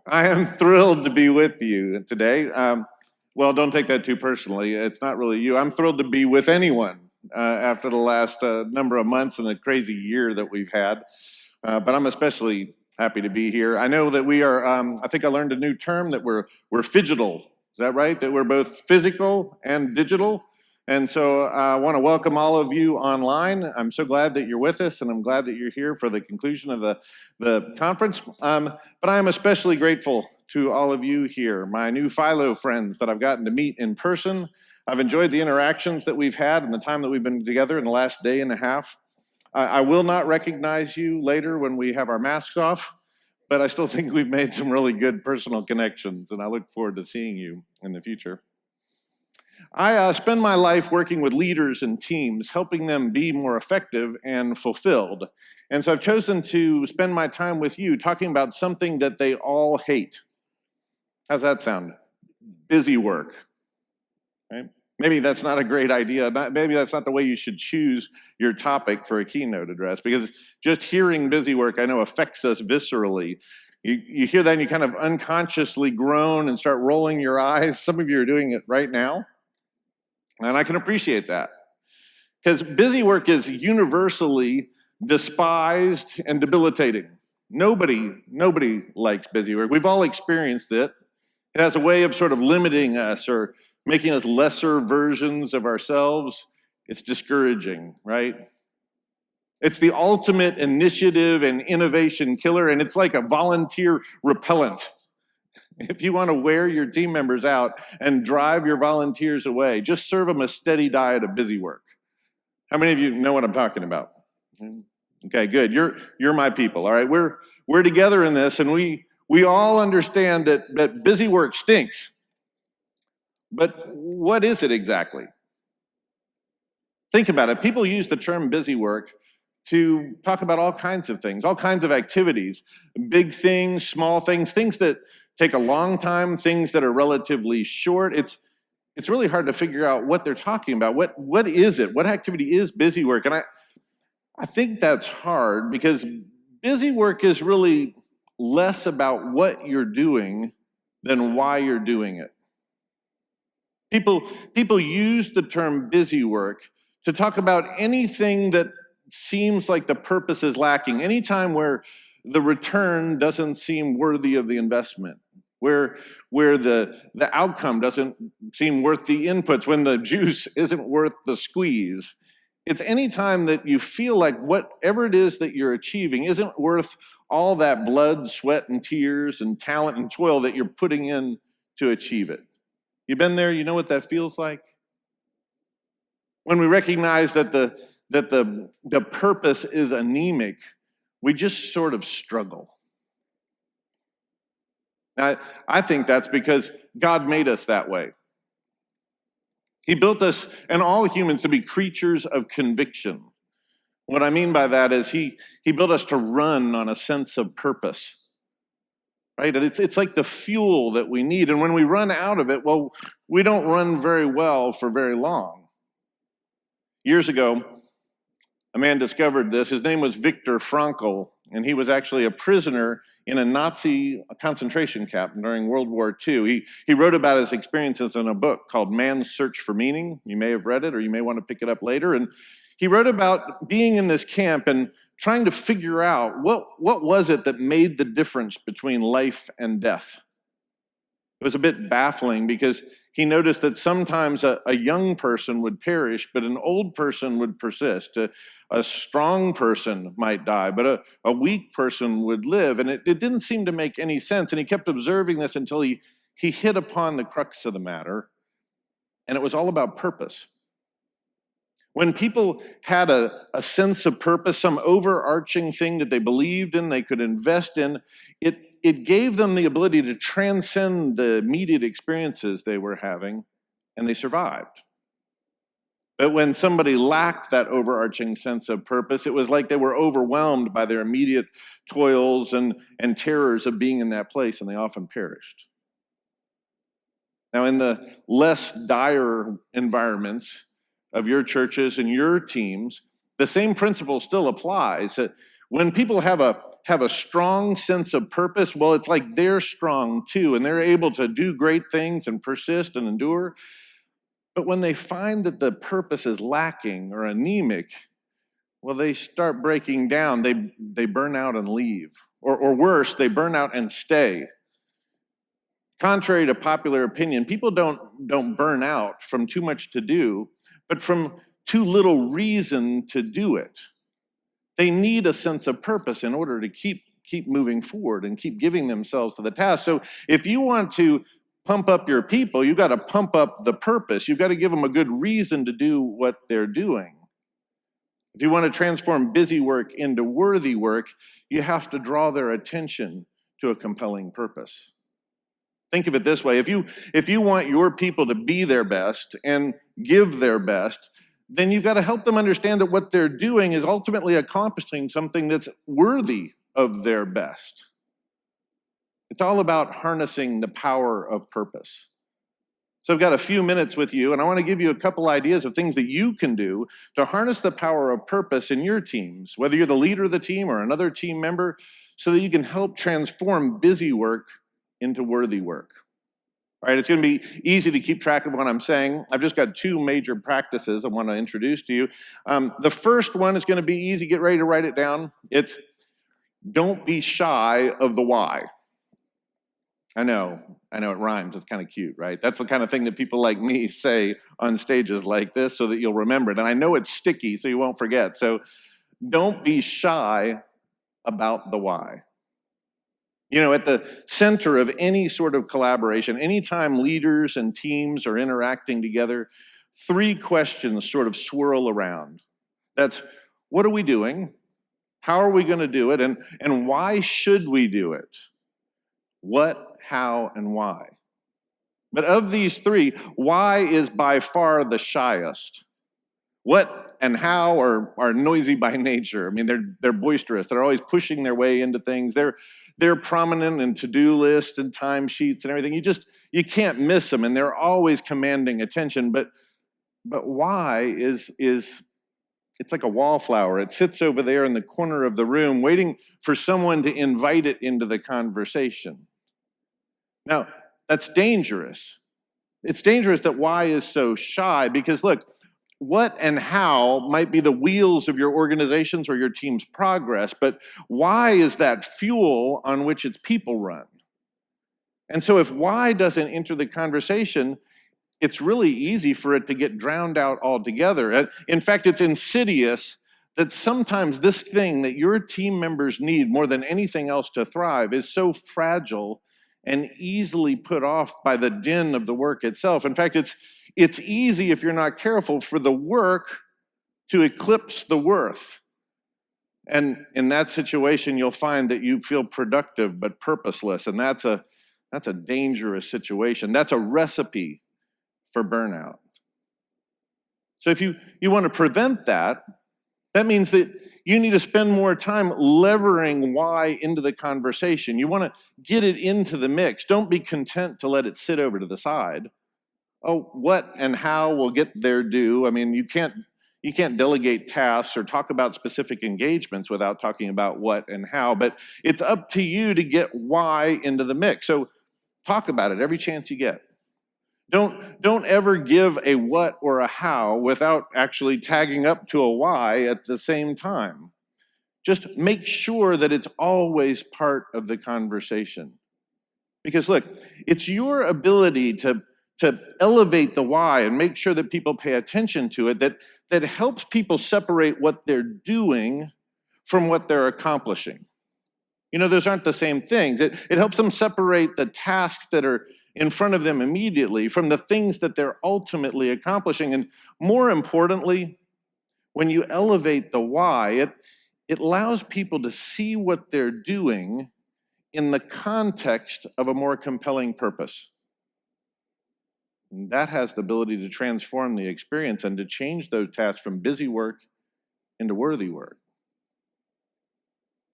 I am thrilled to be with you today. Well, don't take that too personally. It's not really you. I'm thrilled to be with anyone after the last number of months and the crazy year that we've had. But I'm especially happy to be here. I know that we are, I think I learned a new term that we're phygital. Is that right? That we're both physical and digital. And so I want to welcome all of you online. I'm so glad that you're with us, and I'm glad that you're here for the conclusion of the conference. But I'm especially grateful to all of you here, my new FILO friends that I've gotten to meet in person. I've enjoyed the interactions that we've had and the time that we've been together in the last day and a half. I will not recognize you later when we have our masks off, but I still think we've made some really good personal connections, and I look forward to seeing you in the future. I spend my life working with leaders and teams, helping them be more effective and fulfilled. And so I've chosen to spend my time with you talking about something that they all hate. How's that sound? Busy work. Right? Maybe that's not a great idea. Maybe that's not the way you should choose your topic for a keynote address, because just hearing busy work, I know, affects us viscerally. You hear that and you kind of unconsciously groan and start rolling your eyes. Some of you are doing it right now. And I can appreciate that, because busy work is universally despised and debilitating. Nobody likes busy work. We've all experienced it. It has a way of sort of limiting us or making us lesser versions of ourselves. It's discouraging, right? It's the ultimate initiative and innovation killer, and it's like a volunteer repellent. If you want to wear your team members out and drive your volunteers away, just serve them a steady diet of busy work. How many of you know what I'm talking about? Okay, good. You're my people. All right, we're together in this, and we all understand that busy work stinks. But what is it exactly? Think about it. People use the term busy work to talk about all kinds of things, all kinds of activities, big things, small things, things that take a long time, things that are relatively short. It's really hard to figure out what they're talking about. What is it? What activity is busy work? And I think that's hard, because busy work is really less about what you're doing than why you're doing it. People use the term busy work to talk about anything that seems like the purpose is lacking, anytime where the return doesn't seem worthy of the investment, where the outcome doesn't seem worth the inputs, when the juice isn't worth the squeeze. It's any time that you feel like whatever it is that you're achieving isn't worth all that blood, sweat, and tears, and talent and toil that you're putting in to achieve it. You've been there, you know what that feels like? When we recognize that the purpose is anemic, we just sort of struggle. I think that's because God made us that way. He built us and all humans to be creatures of conviction. What I mean by that is he built us to run on a sense of purpose, right? It's like the fuel that we need. And when we run out of it, well, we don't run very well for very long. Years ago, a man discovered this. His name was Viktor Frankl, and he was actually a prisoner in a Nazi concentration camp during World War II. He wrote about his experiences in a book called Man's Search for Meaning. You may have read it, or you may want to pick it up later. And he wrote about being in this camp and trying to figure out what was it that made the difference between life and death. It was a bit baffling, because he noticed that sometimes a young person would perish, but an old person would persist. A strong person might die, but a weak person would live. And it didn't seem to make any sense. And he kept observing this until he hit upon the crux of the matter. And it was all about purpose. When people had a sense of purpose, some overarching thing that they believed in, they could invest in, it gave them the ability to transcend the immediate experiences they were having, and they survived. But when somebody lacked that overarching sense of purpose, it was like they were overwhelmed by their immediate toils and terrors of being in that place, and they often perished. Now, in the less dire environments of your churches and your teams, the same principle still applies. That when people have have a strong sense of purpose, well, it's like they're strong too, and they're able to do great things and persist and endure. But when they find that the purpose is lacking or anemic, well, they start breaking down. They burn out and leave. Or worse, they burn out and stay. Contrary to popular opinion, people don't burn out from too much to do, but from too little reason to do it. They need a sense of purpose in order to keep moving forward and keep giving themselves to the task. So if you want to pump up your people, you've got to pump up the purpose. You've got to give them a good reason to do what they're doing. If you want to transform busy work into worthy work, you have to draw their attention to a compelling purpose. Think of it this way. If you want your people to be their best and give their best, then you've got to help them understand that what they're doing is ultimately accomplishing something that's worthy of their best. It's all about harnessing the power of purpose. So I've got a few minutes with you, and I want to give you a couple ideas of things that you can do to harness the power of purpose in your teams, whether you're the leader of the team or another team member, so that you can help transform busy work into worthy work. All right, it's going to be easy to keep track of what I'm saying. I've just got two major practices I want to introduce to you. The first one is going to be easy. Get ready to write it down. It's don't be shy of the why. I know it rhymes. It's kind of cute, right? That's the kind of thing that people like me say on stages like this so that you'll remember it. And I know it's sticky, so you won't forget. So don't be shy about the why. You know, at the center of any sort of collaboration, anytime leaders and teams are interacting together, three questions sort of swirl around. That's, what are we doing? How are we going to do it? And why should we do it? What, how, and why? But of these three, why is by far the shyest. What and how are noisy by nature. I mean, they're boisterous. They're always pushing their way into things. They're prominent in to-do lists and timesheets and everything. You can't miss them, and they're always commanding attention. But why is it's like a wallflower. It sits over there in the corner of the room, waiting for someone to invite it into the conversation. Now, that's dangerous. It's dangerous that why is so shy, because look, what and how might be the wheels of your organization's or your team's progress, but why is that fuel on which its people run? And so if why doesn't enter the conversation, it's really easy for it to get drowned out altogether. In fact, it's insidious that sometimes this thing that your team members need more than anything else to thrive is so fragile and easily put off by the din of the work itself. In fact, it's easy, if you're not careful, for the work to eclipse the worth. And in that situation, you'll find that you feel productive but purposeless, and that's a dangerous situation. That's a recipe for burnout. So if you want to prevent that, that means that you need to spend more time levering why into the conversation. You want to get it into the mix. Don't be content to let it sit over to the side. Oh, what and how will get their due. I mean, you can't delegate tasks or talk about specific engagements without talking about what and how, but it's up to you to get why into the mix. So talk about it every chance you get. Don't ever give a what or a how without actually tagging up to a why at the same time. Just make sure that it's always part of the conversation. Because look, it's your ability to elevate the why and make sure that people pay attention to it that helps people separate what they're doing from what they're accomplishing. You know, those aren't the same things. It helps them separate the tasks that are in front of them immediately from the things that they're ultimately accomplishing. And more importantly, when you elevate the why, it allows people to see what they're doing in the context of a more compelling purpose. And that has the ability to transform the experience and to change those tasks from busy work into worthy work.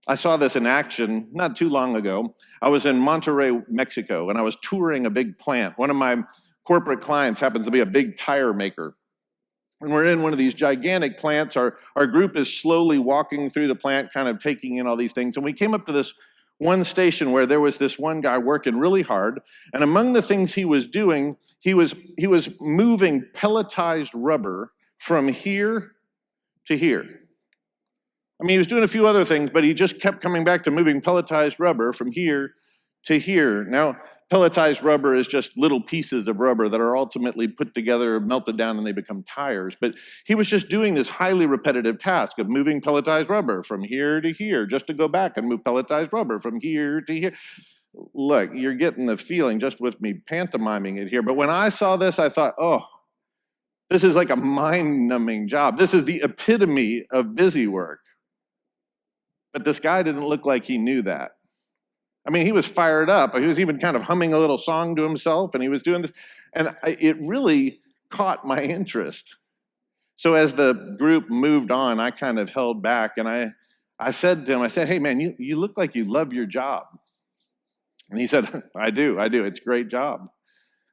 I saw this in action not too long ago. I was in Monterrey, Mexico, and I was touring a big plant. One of my corporate clients happens to be a big tire maker. when we're in one of these gigantic plants, our group is slowly walking through the plant, kind of taking in all these things. And we came up to this one station where there was this one guy working really hard. And among the things he was doing, he was moving pelletized rubber from here to here. I mean, he was doing a few other things, but he just kept coming back to moving pelletized rubber from here to here. Now, pelletized rubber is just little pieces of rubber that are ultimately put together, melted down, and they become tires. But he was just doing this highly repetitive task of moving pelletized rubber from here to here, just to go back and move pelletized rubber from here to here. Look, you're getting the feeling just with me pantomiming it here. But when I saw this, I thought, oh, this is like a mind-numbing job. This is the epitome of busy work. But this guy didn't look like he knew that. I mean, he was fired up. He was even kind of humming a little song to himself, and he was doing this. And it really caught my interest. So as the group moved on, I kind of held back, and I said to him, I said, hey, man, you look like you love your job. And he said, I do. It's a great job.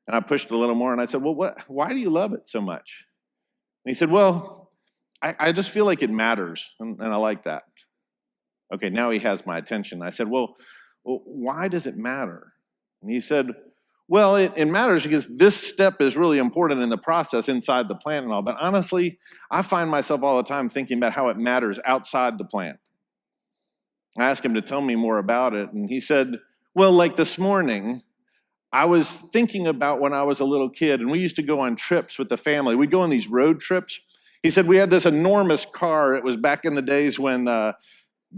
And I pushed a little more, and I said, well, why do you love it so much? And he said, well, I just feel like it matters, and I like that. Okay, now he has my attention. I said, well, why does it matter? And he said, well, it matters because this step is really important in the process inside the plant and all. But honestly, I find myself all the time thinking about how it matters outside the plant. I asked him to tell me more about it. And he said, well, like this morning, I was thinking about when I was a little kid, and we used to go on trips with the family. We'd go on these road trips. He said we had this enormous car. It was back in the days when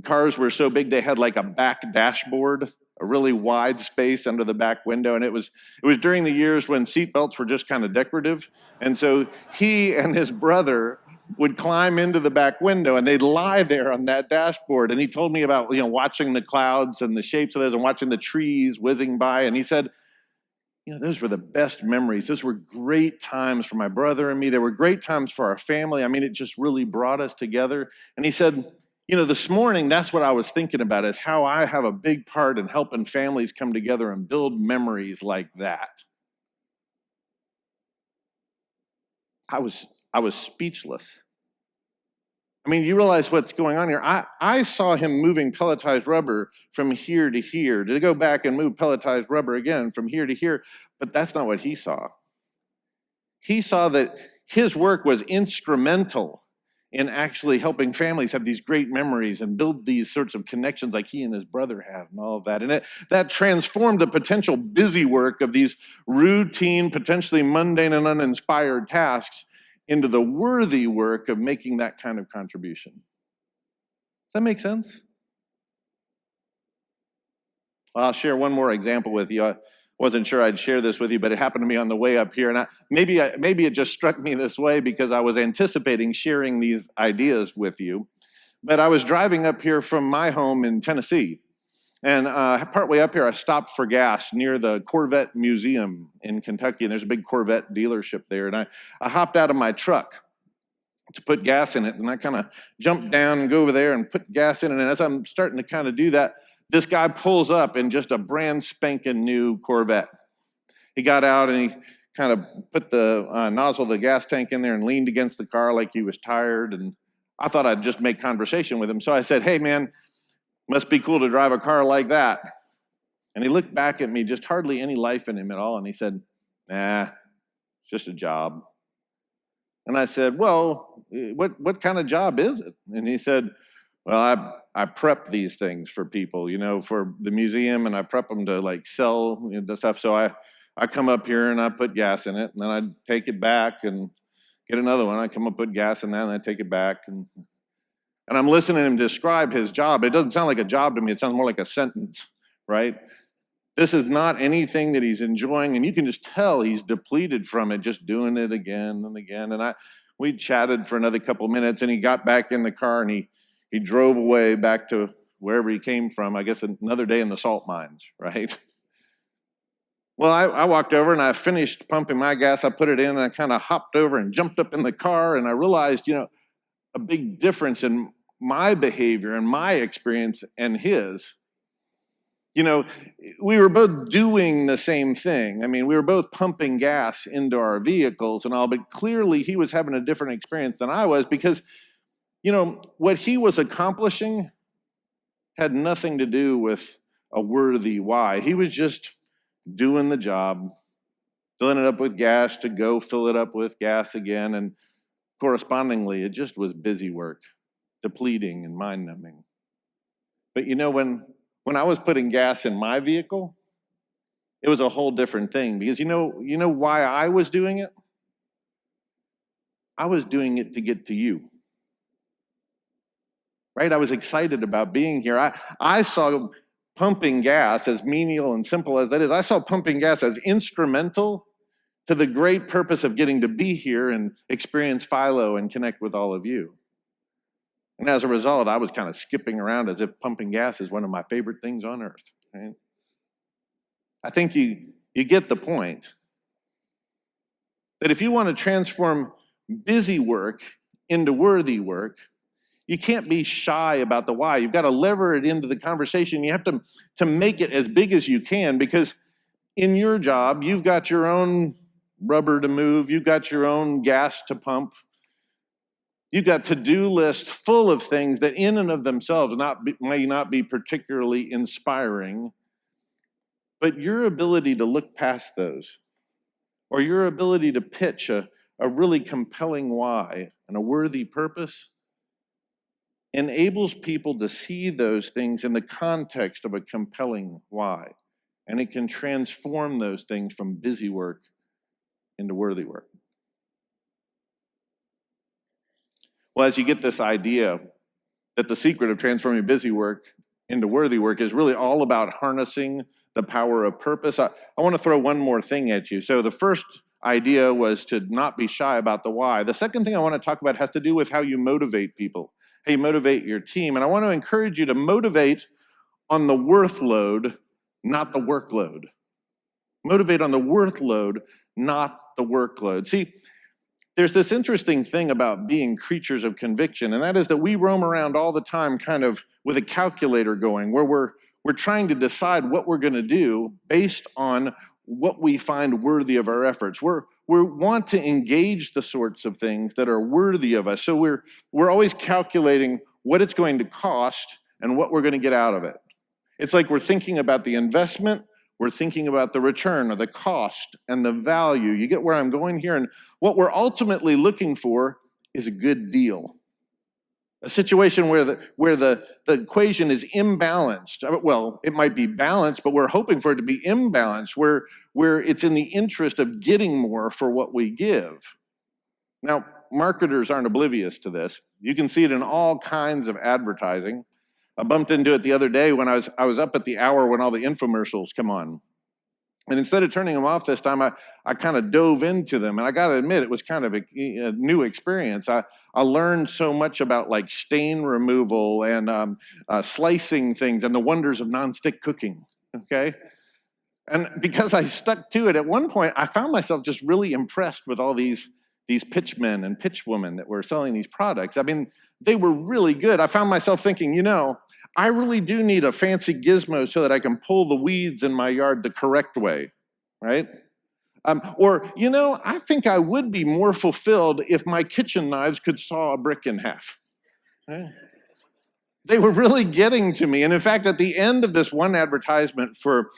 cars were so big they had like a back dashboard, a really wide space under the back window. And it was during the years when seatbelts were just kind of decorative. And so he and his brother would climb into the back window and they'd lie there on that dashboard. And he told me about, watching the clouds and the shapes of those and watching the trees whizzing by. And he said, those were the best memories. Those were great times for my brother and me. They were great times for our family. I mean, it just really brought us together. And he said, this morning, that's what I was thinking about, is how I have a big part in helping families come together and build memories like that. I was speechless. I mean, you realize what's going on here. I saw him moving pelletized rubber from here to here, to go back and move pelletized rubber again from here to here, but that's not what he saw. He saw that his work was instrumental in actually helping families have these great memories and build these sorts of connections like he and his brother had and all of that. And that transformed the potential busy work of these routine, potentially mundane and uninspired tasks into the worthy work of making that kind of contribution. Does that make sense? Well, I'll share one more example with you. I wasn't sure I'd share this with you, but it happened to me on the way up here. And maybe it just struck me this way because I was anticipating sharing these ideas with you. But I was driving up here from my home in Tennessee. And partway up here, I stopped for gas near the Corvette Museum in Kentucky. And there's a big Corvette dealership there. And I hopped out of my truck to put gas in it. And I kind of jumped down and go over there and put gas in it. And as I'm starting to kind of do that, this guy pulls up in just a brand spanking new Corvette. He got out and he kind of put the nozzle of the gas tank in there and leaned against the car like he was tired. And I thought I'd just make conversation with him. So I said, hey, man, must be cool to drive a car like that. And he looked back at me, just hardly any life in him at all. And he said, nah, it's just a job. And I said, well, what kind of job is it? And he said, well, I prep these things for people, for the museum, and I prep them to like sell the stuff. So I come up here and I put gas in it, and then I take it back and get another one. I come up, put gas in that, and I take it back. And I'm listening to him describe his job. It doesn't sound like a job to me. It sounds more like a sentence, right? This is not anything that he's enjoying, and you can just tell he's depleted from it, just doing it again and again. And we chatted for another couple of minutes, and he got back in the car, and he drove away back to wherever he came from, I guess another day in the salt mines, right? Well, I walked over and I finished pumping my gas. I put it in and I kind of hopped over and jumped up in the car, and I realized, a big difference in my behavior and my experience and his You know, we were both doing the same thing. I mean, we were both pumping gas into our vehicles and all, but clearly he was having a different experience than I was because, what he was accomplishing had nothing to do with a worthy why. He was just doing the job, filling it up with gas to go fill it up with gas again. And correspondingly, it just was busy work, depleting and mind numbing. But when I was putting gas in my vehicle, it was a whole different thing because you know why I was doing it? I was doing it to get to you. Right? I was excited about being here. I saw pumping gas, as menial and simple as that is, I saw pumping gas as instrumental to the great purpose of getting to be here and experience FILO and connect with all of you. And as a result, I was kind of skipping around as if pumping gas is one of my favorite things on earth. Right? I think you get the point. That if you want to transform busy work into worthy work, you can't be shy about the why. You've got to lever it into the conversation. You have to make it as big as you can because in your job, you've got your own rubber to move. You've got your own gas to pump. You've got to-do list full of things that in and of themselves may not be particularly inspiring, but your ability to look past those or your ability to pitch a really compelling why and a worthy purpose enables people to see those things in the context of a compelling why. And it can transform those things from busy work into worthy work. Well, as you get this idea that the secret of transforming busy work into worthy work is really all about harnessing the power of purpose, I want to throw one more thing at you. So the first idea was to not be shy about the why. The second thing I want to talk about has to do with how you motivate people, how you motivate your team. And I want to encourage you to motivate on the worth load, not the workload. Motivate on the worth load, not the workload. See, there's this interesting thing about being creatures of conviction, and that is that we roam around all the time kind of with a calculator going, where we're trying to decide what we're going to do based on what we find worthy of our efforts. We want to engage the sorts of things that are worthy of us. So we're always calculating what it's going to cost and what we're going to get out of it. It's like we're thinking about the investment, we're thinking about the return or the cost and the value. You get where I'm going here? And what we're ultimately looking for is a good deal. A situation where the equation is imbalanced. Well, it might be balanced, but we're hoping for it to be imbalanced, where it's in the interest of getting more for what we give. Now, marketers aren't oblivious to this. You can see it in all kinds of advertising. I bumped into it the other day when I was up at the hour when all the infomercials come on. And instead of turning them off this time, I kind of dove into them. And I got to admit, it was kind of a new experience. I learned so much about like stain removal and slicing things and the wonders of nonstick cooking, okay? And because I stuck to it, at one point, I found myself just really impressed with all these pitchmen and pitchwomen that were selling these products. I mean, they were really good. I found myself thinking, I really do need a fancy gizmo so that I can pull the weeds in my yard the correct way, right? I think I would be more fulfilled if my kitchen knives could saw a brick in half. Right? They were really getting to me. And in fact, at the end of this one advertisement for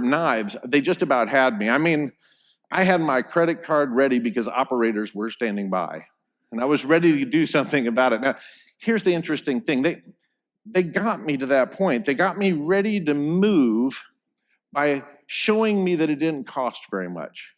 knives, they just about had me. I mean, I had my credit card ready because operators were standing by. And I was ready to do something about it. Now, here's the interesting thing. They got me to that point. They got me ready to move by showing me that it didn't cost very much.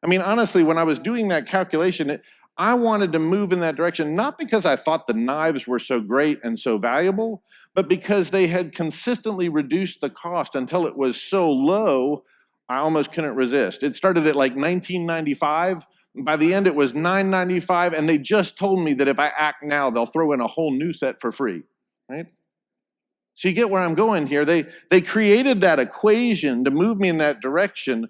I mean, honestly, when I was doing that calculation, I wanted to move in that direction, not because I thought the knives were so great and so valuable, but because they had consistently reduced the cost until it was so low, I almost couldn't resist. It started at like $19.95. By the end, it was $9.95, and they just told me that if I act now, they'll throw in a whole new set for free. Right? So you get where I'm going here. They created that equation to move me in that direction,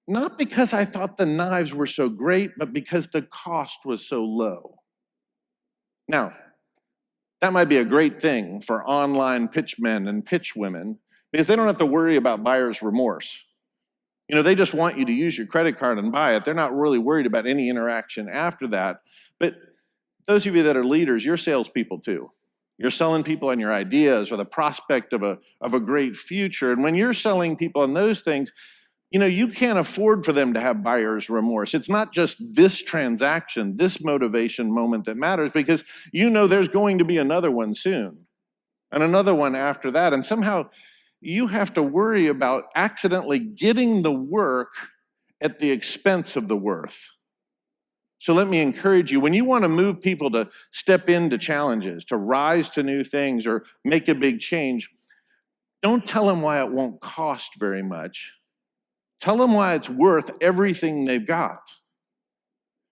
not because I thought the knives were so great, but because the cost was so low. Now, that might be a great thing for online pitchmen and pitchwomen, because they don't have to worry about buyer's remorse. You know, they just want you to use your credit card and buy it. They're not really worried about any interaction after that. But those of you that are leaders, you're salespeople too. You're selling people on your ideas or the prospect of a great future. And when you're selling people on those things, you know, you can't afford for them to have buyer's remorse. It's not just this transaction, this motivation moment that matters, because you know there's going to be another one soon and another one after that. And somehow you have to worry about accidentally getting the work at the expense of the worth. So let me encourage you, when you want to move people to step into challenges, to rise to new things or make a big change, don't tell them why it won't cost very much. Tell them why it's worth everything they've got.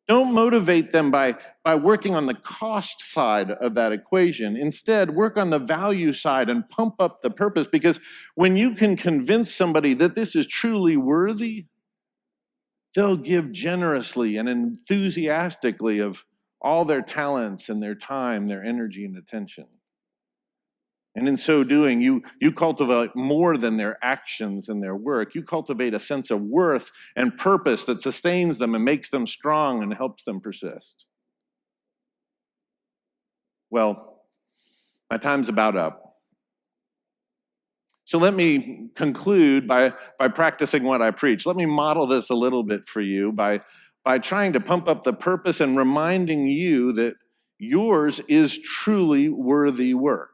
Don't motivate them by working on the cost side of that equation. Instead, work on the value side and pump up the purpose, because when you can convince somebody that this is truly worthy, they'll give generously and enthusiastically of all their talents and their time, their energy and attention. And in so doing, you cultivate more than their actions and their work. You cultivate a sense of worth and purpose that sustains them and makes them strong and helps them persist. Well, my time's about up. So let me conclude by practicing what I preach. Let me model this a little bit for you by trying to pump up the purpose and reminding you that yours is truly worthy work.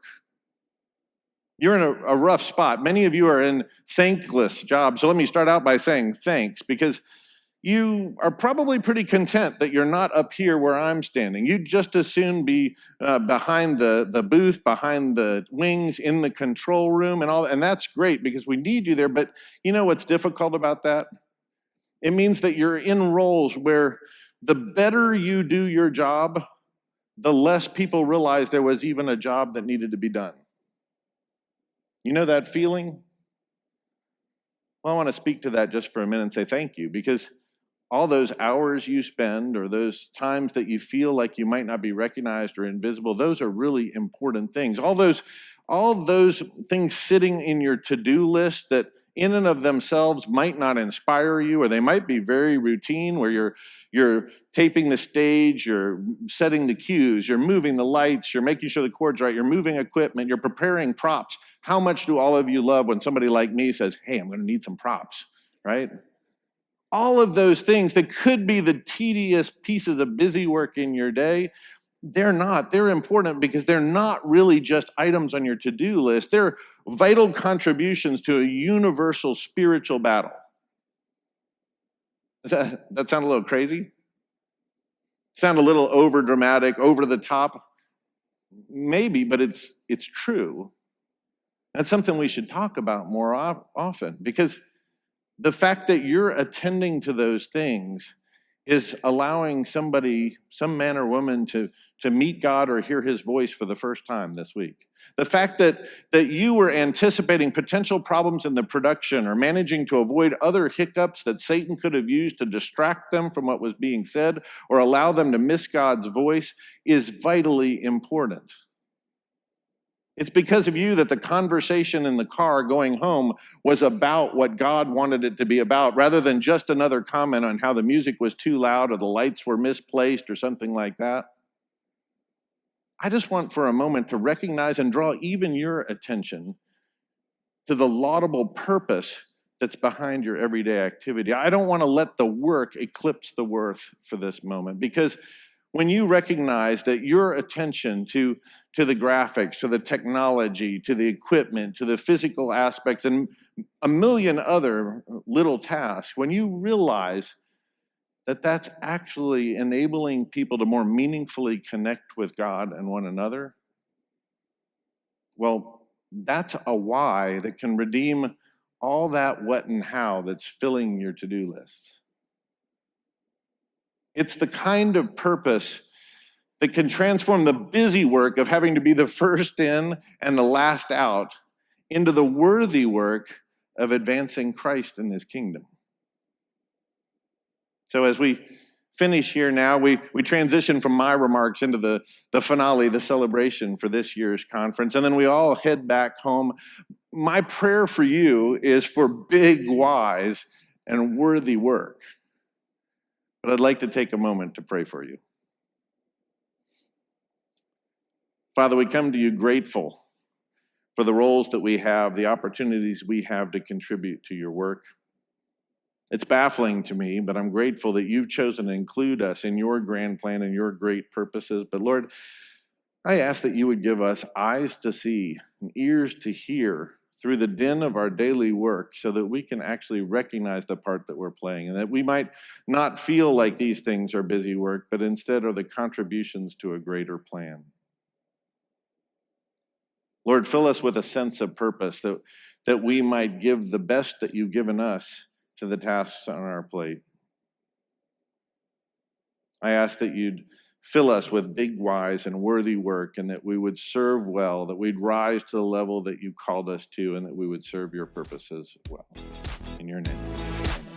You're in a rough spot. Many of you are in thankless jobs. So let me start out by saying thanks, because you are probably pretty content that you're not up here where I'm standing. You'd just as soon be behind the booth, behind the wings, in the control room and all, and that's great because we need you there. But you know what's difficult about that? It means that you're in roles where the better you do your job, the less people realize there was even a job that needed to be done. You know that feeling? Well, I want to speak to that just for a minute and say thank you, because all those hours you spend or those times that you feel like you might not be recognized or invisible, those are really important things. All those things sitting in your to-do list that in and of themselves might not inspire you, or they might be very routine, where you're taping the stage, you're setting the cues, you're moving the lights, you're making sure the cord's right, you're moving equipment, you're preparing props. How much do all of you love when somebody like me says, hey, I'm going to need some props, right? All of those things that could be the tedious pieces of busy work in your day, they're not. They're important because they're not really just items on your to-do list. They're vital contributions to a universal spiritual battle. Does that sound a little crazy? Sound a little over dramatic, over the top? Maybe, but it's true. That's something we should talk about more often, because the fact that you're attending to those things is allowing somebody, some man or woman, to meet God or hear his voice for the first time this week. The fact that you were anticipating potential problems in the production or managing to avoid other hiccups that Satan could have used to distract them from what was being said or allow them to miss God's voice is vitally important. It's because of you that the conversation in the car going home was about what God wanted it to be about, rather than just another comment on how the music was too loud or the lights were misplaced or something like that. I just want for a moment to recognize and draw even your attention to the laudable purpose that's behind your everyday activity. I don't want to let the work eclipse the worth for this moment, because when you recognize that your attention to the graphics, to the technology, to the equipment, to the physical aspects, and a million other little tasks, when you realize that that's actually enabling people to more meaningfully connect with God and one another, well, that's a why that can redeem all that what and how that's filling your to-do list. It's the kind of purpose that can transform the busy work of having to be the first in and the last out into the worthy work of advancing Christ in his kingdom. So as we finish here now, we transition from my remarks into the finale, the celebration for this year's conference, and then we all head back home. my prayer for you is for big, wise, and worthy work. But I'd like to take a moment to pray for you. Father, we come to you grateful for the roles that we have, the opportunities we have to contribute to your work. It's baffling to me, but I'm grateful that you've chosen to include us in your grand plan and your great purposes. But Lord, I ask that you would give us eyes to see and ears to hear through the din of our daily work so that we can actually recognize the part that we're playing and that we might not feel like these things are busy work, but instead are the contributions to a greater plan. Lord, fill us with a sense of purpose that we might give the best that you've given us to the tasks on our plate. I ask that you'd fill us with big, wise, and worthy work, and that we would serve well, that we'd rise to the level that you called us to, and that we would serve your purposes well. In your name.